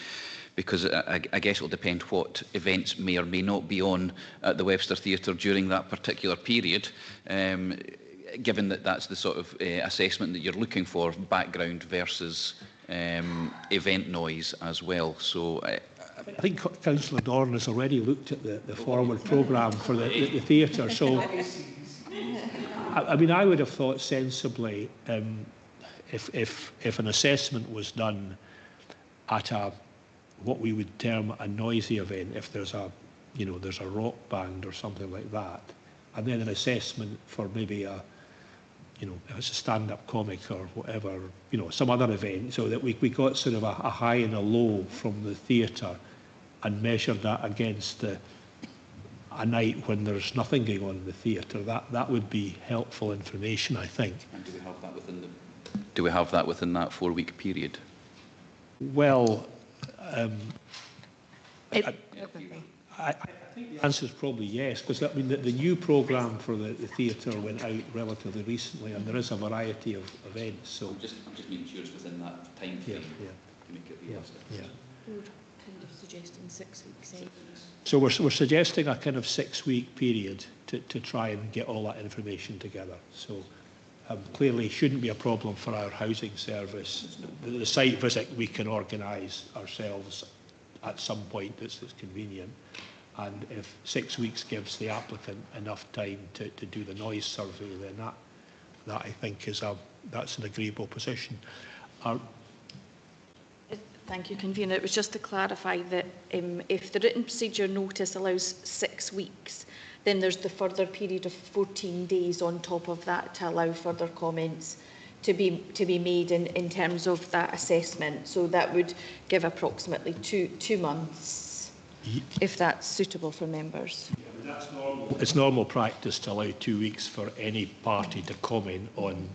because I guess it will depend what events may or may not be on at the Webster Theatre during that particular period, given that that's the sort of assessment that you're looking for, background versus event noise as well. So
I think Councillor Dorn has already looked at the forward programme for the theatre. So, I mean, I would have thought sensibly, if an assessment was done at what we would term a noisy event, if there's there's a rock band or something like that, and then an assessment for maybe if it's a stand-up comic or whatever, some other event, so that we got sort of a high and a low from the theatre, and measured that against a night when there's nothing going on in the theatre. That would be helpful information, I think.
And do we have that within that 4-week period?
Well, I think the answer is probably yes, because I mean the new programme for the theatre went out relatively recently, and there is a variety of events. So
I'm just making sure it's within that time frame to make it realistic.
We're kind of suggesting 6 weeks.
So we're suggesting a kind of 6-week period to try and get all that information together. So clearly shouldn't be a problem for our housing service. The site visit we can organise ourselves at some point that's convenient, and if 6 weeks gives the applicant enough time to do the noise survey, then that I think is that's an agreeable position.
Thank you, Convener. It was just to clarify that if the written procedure notice allows 6 weeks, then there's the further period of 14 days on top of that to allow further comments to be made in terms of that assessment. So that would give approximately two months, if that's suitable for members.
Yeah, that's normal. It's normal practice to allow 2 weeks for any party to comment on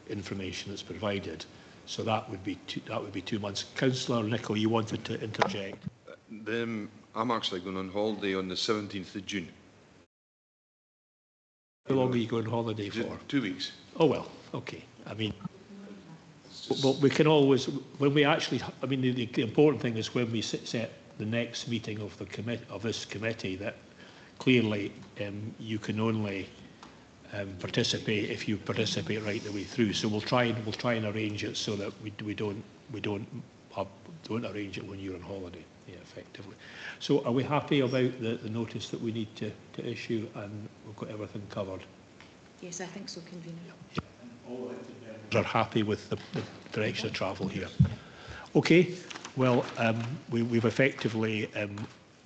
information that's provided. So that would be 2 months. Councillor Nicholl, you wanted to interject.
I'm actually going on holiday on the 17th of June.
How long are you going on holiday for?
2 weeks.
Oh well, okay. I mean, But we can always, when we actually, I mean, the important thing is when we set the next meeting of the this committee, that clearly you can only participate if you participate right the way through. So we'll try and arrange it so that we don't arrange it when you're on holiday, yeah, effectively. So are we happy about the notice that we need to issue, and we've got everything covered?
Yes, I think so, convener.
Yeah. All are happy with the direction of travel here. Okay, well, we've effectively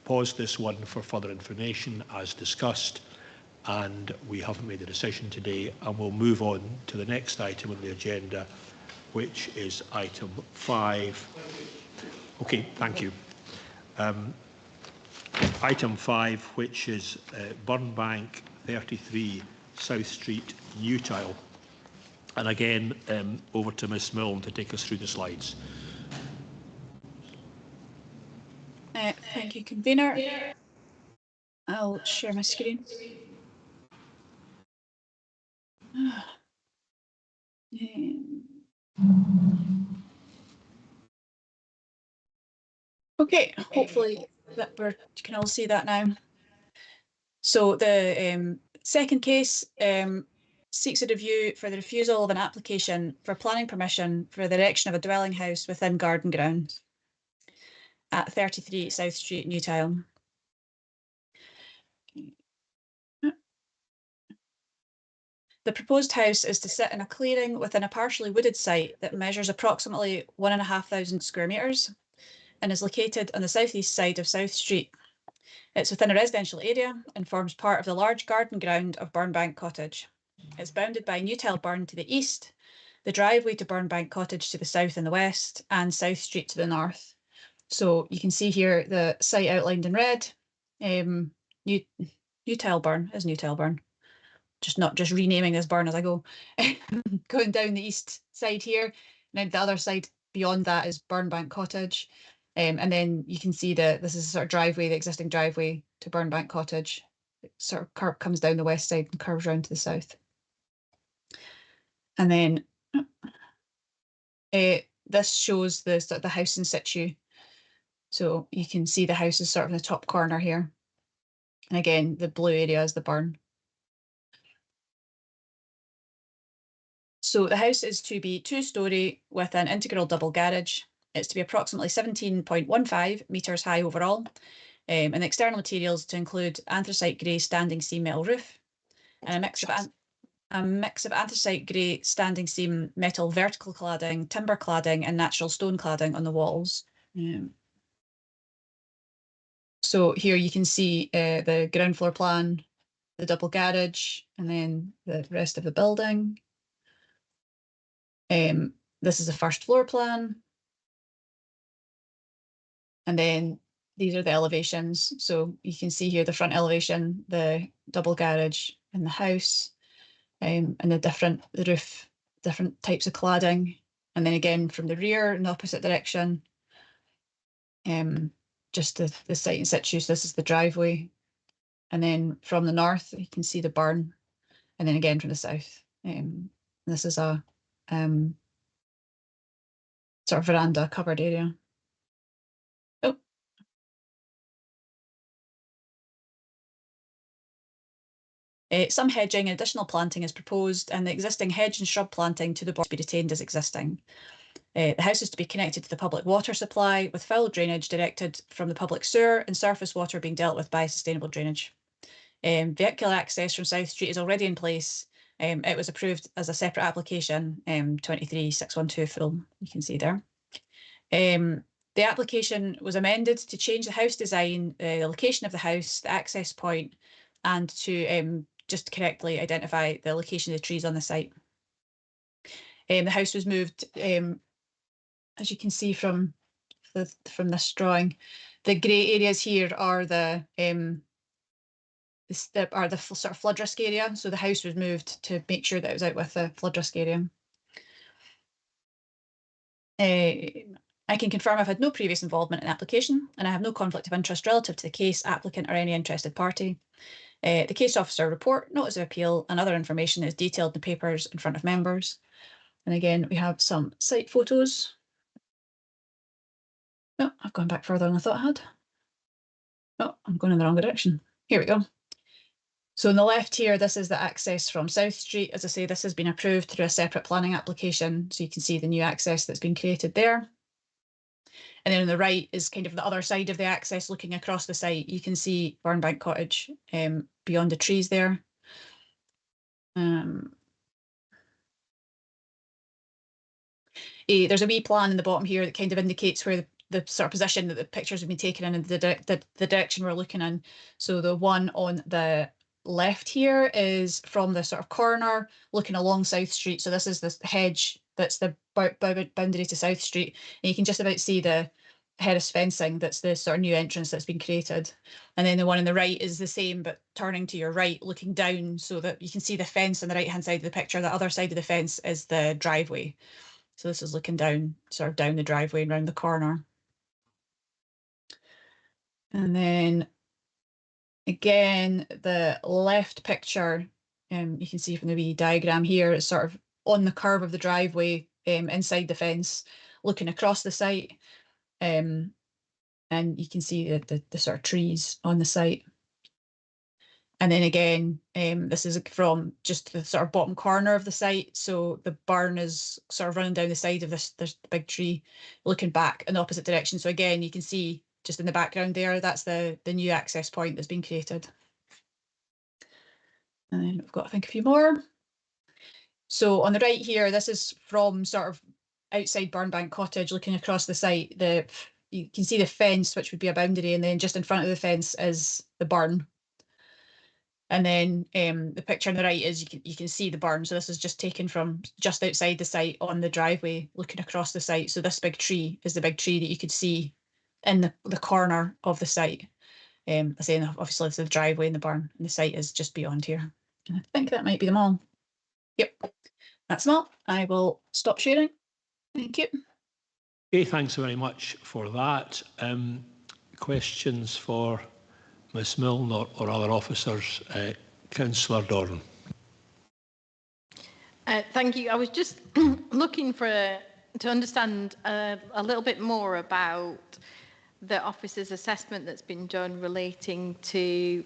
paused this one for further information as discussed, and we haven't made a decision today, and we'll move on to the next item on the agenda, which is item 5. Okay, thank you. Item 5, which is Burnbank 33 South Street, Newtile. And again, over to Ms Milne to take us through the slides.
Thank you, convener. I'll share my screen. Okay, hopefully that you can all see that now. So the second case seeks a review for the refusal of an application for planning permission for the erection of a dwelling house within garden grounds at 33 South Street, Newtile. The proposed house is to sit in a clearing within a partially wooded site that measures approximately 1,500 square metres and is located on the southeast side of South Street. It's within a residential area and forms part of the large garden ground of Burnbank Cottage. It's bounded by Newtile Burn to the east, the driveway to Burnbank Cottage to the south and the west, and South Street to the north. So you can see here the site outlined in red. Newtile Burn is Newtile Burn. Not just renaming this burn as I go. Going down the east side here, and then the other side beyond that is Burnbank Cottage. And then you can see that this is a sort of driveway, the existing driveway to Burnbank Cottage. It sort of comes down the west side and curves round to the south. And then this shows the house in situ. So you can see the house is sort of in the top corner here. And again, the blue area is the burn. So the house is to be 2-storey with an integral double garage. It's to be approximately 17.15 metres high overall, and the external materials to include anthracite grey standing seam metal roof and a mix of anthracite grey standing seam metal vertical cladding, timber cladding and natural stone cladding on the walls. So here you can see the ground floor plan, the double garage, and then the rest of the building. This is the first floor plan. And then these are the elevations. So you can see here the front elevation, the double garage and the house, and the roof, different types of cladding. And then again from the rear in the opposite direction, just the site in situ. So this is the driveway. And then from the north, you can see the burn. And then again from the south. This is a sort of veranda covered area. Oh. Some hedging and additional planting is proposed, and the existing hedge and shrub planting to the border be retained as existing. The house is to be connected to the public water supply with foul drainage directed from the public sewer and surface water being dealt with by sustainable drainage. Vehicular access from South Street is already in place. It was approved as a separate application, 23612 full, you can see there. The application was amended to change the house design, the location of the house, the access point, and to just correctly identify the location of the trees on the site. The house was moved, as you can see from this drawing. The grey areas here are the sort of flood risk area. So the house was moved to make sure that it was out with the flood risk area. I can confirm I've had no previous involvement in the application, and I have no conflict of interest relative to the case, applicant or any interested party. The case officer report, notice of appeal and other information is detailed in the papers in front of members. And again, we have some site photos. Oh, I've gone back further than I thought I had. Oh, I'm going in the wrong direction. Here we go. So on the left here, this is the access from South Street. As I say, this has been approved through a separate planning application. So you can see the new access that's been created there. And then on the right is kind of the other side of the access looking across the site. You can see Burnbank Cottage beyond the trees there. There's a wee plan in the bottom here that kind of indicates where the sort of position that the pictures have been taken in and the direction we're looking in. So the one on the left here is from the sort of corner looking along South Street. So this is the hedge that's the boundary to South Street. And you can just about see the Harris fencing, that's the sort of new entrance that's been created. And then the one on the right is the same, but turning to your right, looking down so that you can see the fence on the right-hand side of the picture. The other side of the fence is the driveway. So this is looking down, sort of down the driveway and round the corner. And then again, the left picture, you can see from the wee diagram here, it's sort of on the curve of the driveway inside the fence, looking across the site. And you can see the sort of trees on the site. And then again, this is from just the sort of bottom corner of the site. So the barn is sort of running down the side of this big tree, looking back in the opposite direction. So again, you can see just in the background there, that's the new access point that's been created. And then we've got, I think, a few more. So on the right here, this is from sort of outside Burnbank Cottage, looking across the site. You can see the fence, which would be a boundary, and then just in front of the fence is the barn. And then the picture on the right is you can see the barn. So this is just taken from just outside the site on the driveway, looking across the site. So this big tree is the big tree that you could see in the corner of the site. I say obviously it's the driveway and the barn, and the site is just beyond here. And I think that might be them all. Yep, that's them all. I will stop sharing. Thank you.
Okay, thanks very much for that. Questions for Ms Milne or other officers? Councillor Doran.
Thank you. I was just looking to understand a little bit more about the officer's assessment that's been done relating to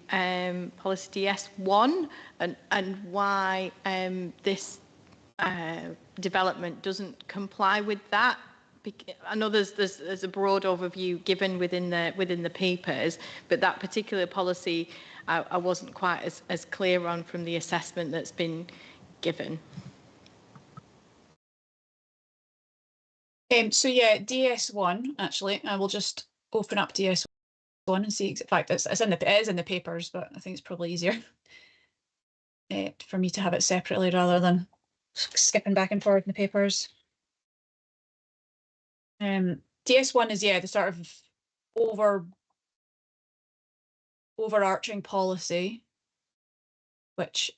policy DS1 and why this development doesn't comply with that. I know there's a broad overview given within the papers, but that particular policy I wasn't quite as clear on from the assessment that's been given.
So yeah, DS1 actually. I will just open up DS1 and see. In fact, it is in the papers, but I think it's probably easier for me to have it separately rather than skipping back and forward in the papers. DS1 is, yeah, the sort of overarching policy, which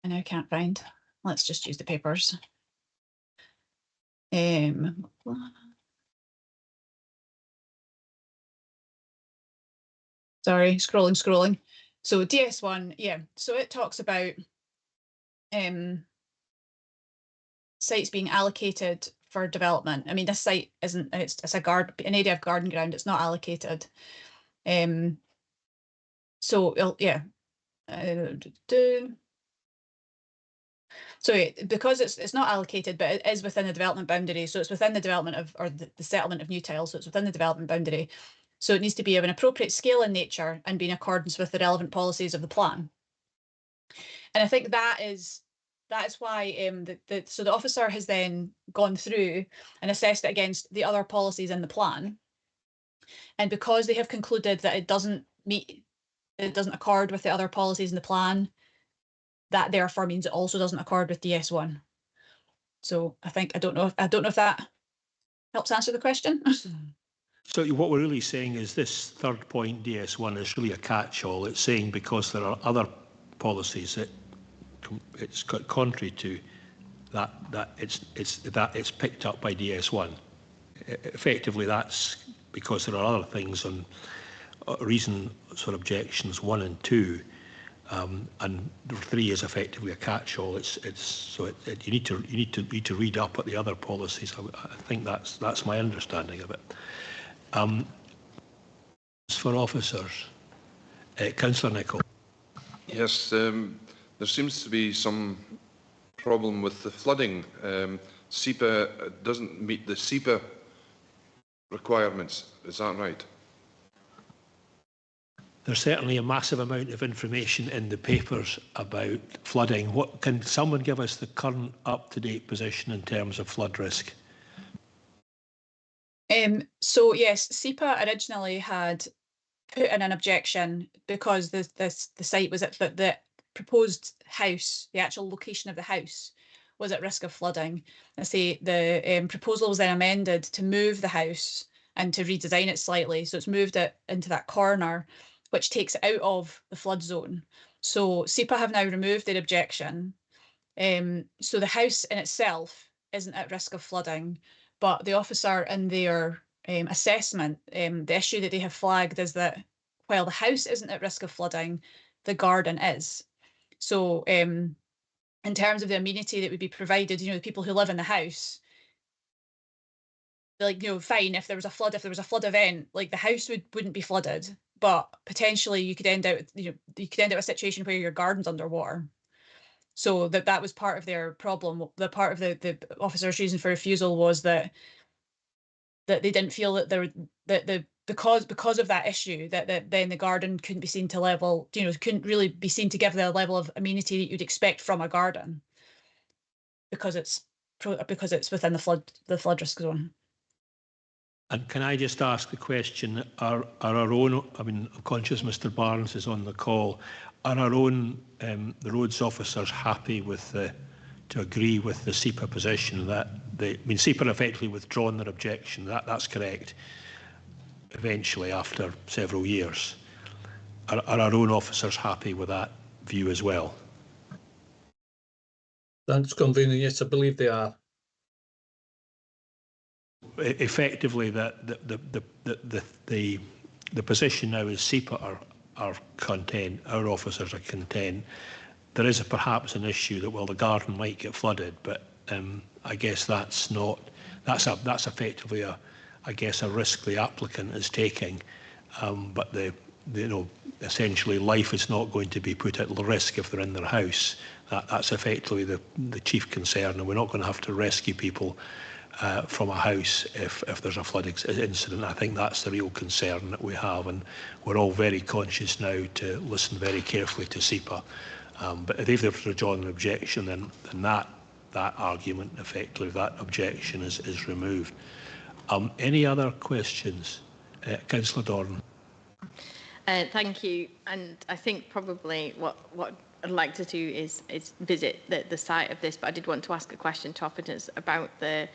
I now can't find. Let's just use the papers. Sorry, scrolling. So DS1, yeah, so it talks about sites being allocated for development. I mean, this site isn't, it's an area of garden ground, it's not allocated. So yeah. So because it's not allocated, but it is within the development boundary. So it's within the development of, or the settlement of new tiles. So it's within the development boundary. So it needs to be of an appropriate scale and nature and be in accordance with the relevant policies of the plan. And I think that is why so the officer has then gone through and assessed it against the other policies in the plan. And because they have concluded that it doesn't accord with the other policies in the plan, that therefore means it also doesn't accord with DS1. So I don't know if that helps answer the question.
So what we're really saying is this third point, DS1, is really a catch-all. It's saying because there are other policies that it's contrary to that it's picked up by DS1. Effectively, that's because there are other things on reasons or objections 1 and 2 And 3 is effectively a catch-all. You need to read up at the other policies. I think that's my understanding of it. For officers, Councillor Nicholl.
Yes, there seems to be some problem with the flooding. SEPA doesn't meet the SEPA requirements. Is that right?
There's certainly a massive amount of information in the papers about flooding. What can someone give us the current up-to-date position in terms of flood risk?
So yes, SEPA originally had put in an objection because the site was at the proposed house, the actual location of the house was at risk of flooding. I say the proposal was then amended to move the house and to redesign it slightly. So it's moved it into that corner, which takes it out of the flood zone. So SEPA have now removed their objection. So the house in itself isn't at risk of flooding, but the officer in their assessment, the issue that they have flagged is that while the house isn't at risk of flooding, the garden is. So in terms of the amenity that would be provided, the people who live in the house, like, fine, if there was a flood event, like the house wouldn't be flooded, but potentially you could end out, you could end up a situation where your garden's underwater. So that was part of their problem. The part of the officer's reason for refusal was that they didn't feel that because of that issue that then the garden couldn't be seen to level, couldn't really be seen to give the level of amenity that you'd expect from a garden because it's within the flood risk zone.
And can I just ask the question, are our own, I'm conscious Mr Barnes is on the call, are our own, the roads officers happy with to agree with the SEPA position that SEPA effectively withdrawn their objection, that's correct, eventually after several years. Are our own officers happy with that view as well?
Thanks, Convener. Yes, I believe they are.
Effectively, the position now is SEPA are content, our officers are content. There is perhaps an issue that, well, the garden might get flooded, but I guess that's effectively a risk the applicant is taking. But essentially life is not going to be put at risk if they're in their house. That's effectively the chief concern, and we're not going to have to rescue people from a house if there's a flood incident. I think that's the real concern that we have, and we're all very conscious now to listen very carefully to SEPA. But if they've withdrawn an objection, then that argument, effectively, that objection is removed. Any other questions? Councillor Dornan.
Thank you. And I think probably what I'd like to do is visit the site of this, but I did want to ask a question to operators about the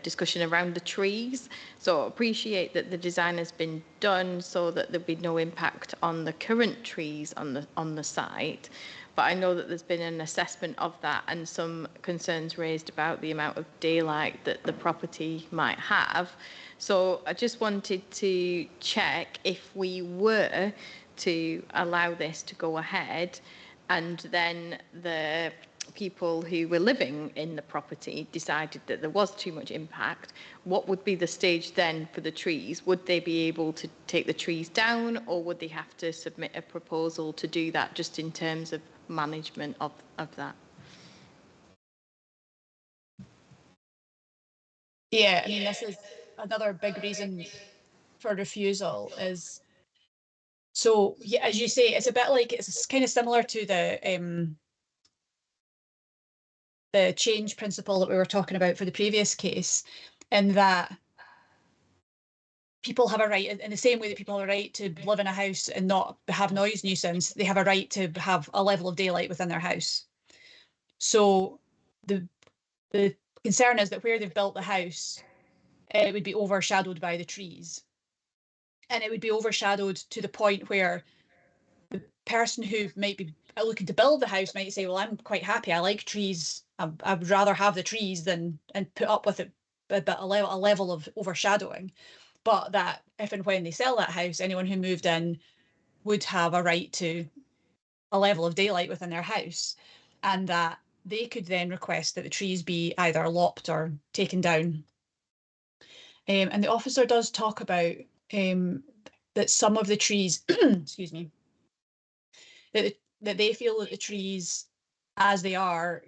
discussion around the trees. So I appreciate that the design has been done so that there'll be no impact on the current trees on the site. But I know that there's been an assessment of that and some concerns raised about the amount of daylight that the property might have. So I just wanted to check if we were to allow this to go ahead and then the people who were living in the property decided that there was too much impact, what would be the stage then for the trees? Would they be able to take the trees down, or would they have to submit a proposal to do that, just in terms of management of that?
Yeah, this is another big reason for refusal is, so yeah, as you say, it's a bit like, it's kind of similar to the change principle that we were talking about for the previous case, in that people have a right, in the same way that people have a right to live in a house and not have noise nuisance, they have a right to have a level of daylight within their house. So the concern is that where they've built the house, it would be overshadowed by the trees. And it would be overshadowed to the point where the person who might be looking to build the house might say, well, I'm quite happy, I like trees, I would rather have the trees than and put up with it, a level of overshadowing. But that if and when they sell that house, anyone who moved in would have a right to a level of daylight within their house, and that they could then request that the trees be either lopped or taken down. And the officer does talk about that some of the trees, excuse me, that they feel that the trees as they are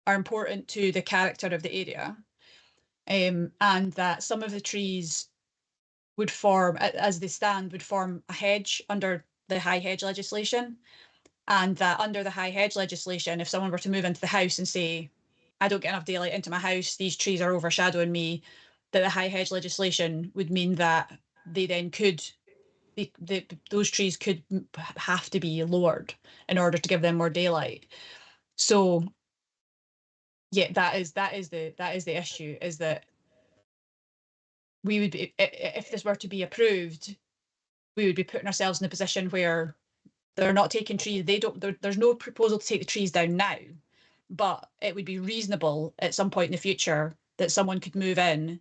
important to the character of the area, and that some of the trees would form, as they stand, would form a hedge under the high hedge legislation, and that under the high hedge legislation, if someone were to move into the house and say, I don't get enough daylight into my house, these trees are overshadowing me, that the high hedge legislation would mean that they then could, those trees could have to be lowered in order to give them more daylight. So yeah, that is the issue, is that we would be, if this were to be approved, we would be putting ourselves in a position where they're not taking trees. There's no proposal to take the trees down now, but it would be reasonable at some point in the future that someone could move in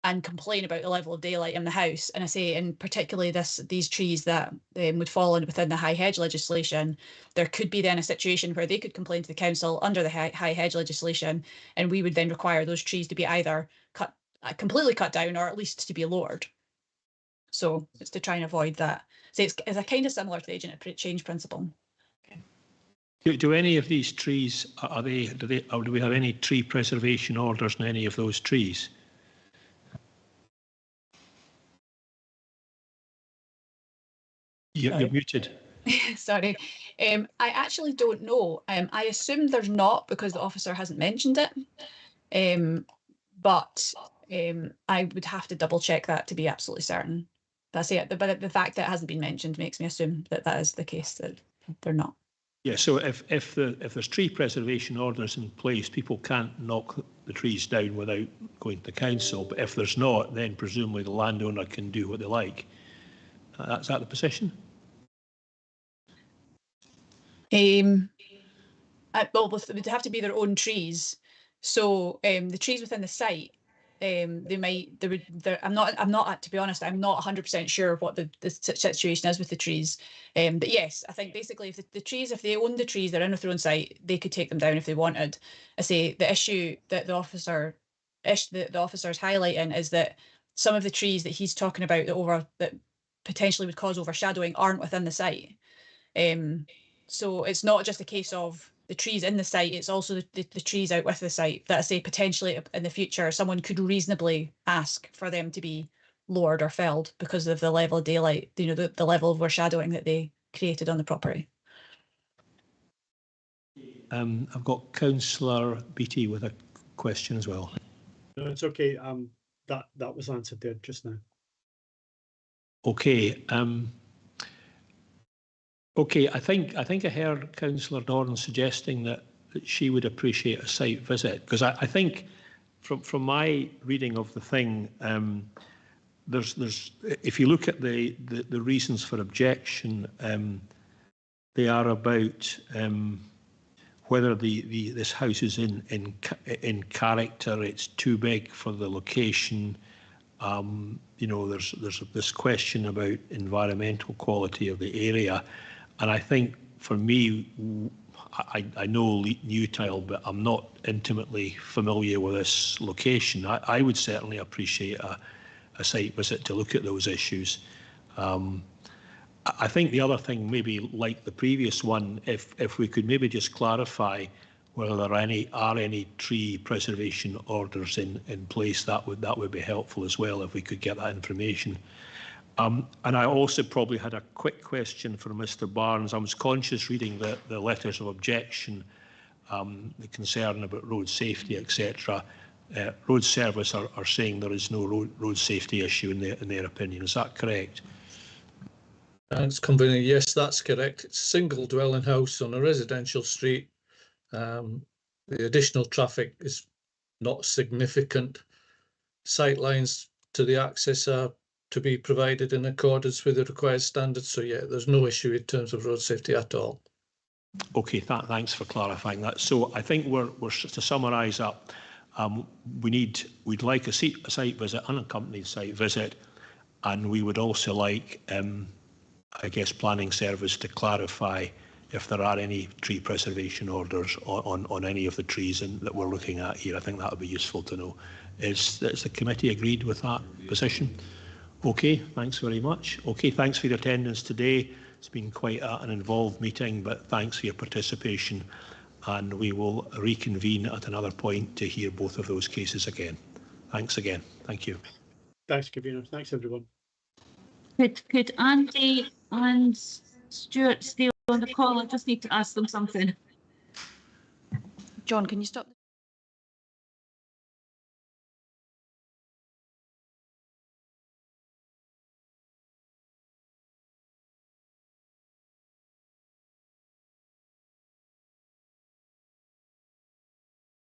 and complain about the level of daylight in the house. And I say, and particularly these trees that would fall in within the high hedge legislation, there could be then a situation where they could complain to the council under the high hedge legislation, and we would then require those trees to be either completely cut down or at least to be lowered. So it's to try and avoid that. So it's a kind of similar to the agent of change principle.
Do any of these trees, or do we have any tree preservation orders in any of those trees? You're muted.
Sorry. I actually don't know. I assume there's not, because the officer hasn't mentioned it. But I would have to double check that to be absolutely certain. That's it. But the fact that it hasn't been mentioned makes me assume that that is the case, that they're not.
Yeah, so if there's tree preservation orders in place, people can't knock the trees down without going to the council. But if there's not, then presumably the landowner can do what they like. Is that the position?
Well, would have to be their own trees. So the trees within the site, I'm not, to be honest, I'm not 100% sure what the situation is with the trees. But yes, I think basically if the trees, if they own the trees, they're in with their own site, they could take them down if they wanted. I say the issue that the officer's highlighting is that some of the trees that he's talking about that potentially would cause overshadowing aren't within the site. So it's not just a case of the trees in the site, it's also the trees out with the site that I say potentially in the future someone could reasonably ask for them to be lowered or felled because of the level of daylight, the level of overshadowing that they created on the property.
I've got Councillor Beattie with a question as well.
No, it's okay. That was answered there just now.
Okay. Okay, I think I heard Councillor Doran suggesting that she would appreciate a site visit, because I think from my reading of the thing, there's if you look at the reasons for objection, they are about whether this house is in character, it's too big for the location. There's this question about environmental quality of the area. And I think for me, I know Newtile, but I'm not intimately familiar with this location. I would certainly appreciate a site visit to look at those issues. I think the other thing, maybe like the previous one, if we could maybe just clarify whether there are any tree preservation orders in place, that would be helpful as well if we could get that information. And I also probably had a quick question for Mr. Barnes. I was conscious reading the letters of objection, the concern about road safety, etc. Road Service are saying there is no road safety issue in their opinion. Is that correct?
Thanks, Convener. Yes, that's correct. It's a single dwelling house on a residential street. The additional traffic is not significant. Sight lines to the access are to be provided in accordance with the required standards. So yeah, there's no issue in terms of road safety at all.
Okay, thanks for clarifying that. So I think we're to summarise up, we'd like a site visit, unaccompanied site visit, and we would also like I guess, planning service to clarify if there are any tree preservation orders on any of the trees that we're looking at here. I think that would be useful to know. Is the committee agreed with that position? Okay, thanks very much. Okay, thanks for your attendance today. It's been quite an involved meeting, but thanks for your participation, and we will reconvene at another point to hear both of those cases again. Thanks again. Thank you.
Thanks, Convener. Thanks, everyone.
Could Andy and Stuart stay on the call? I just need to ask them something.
John, can you stop?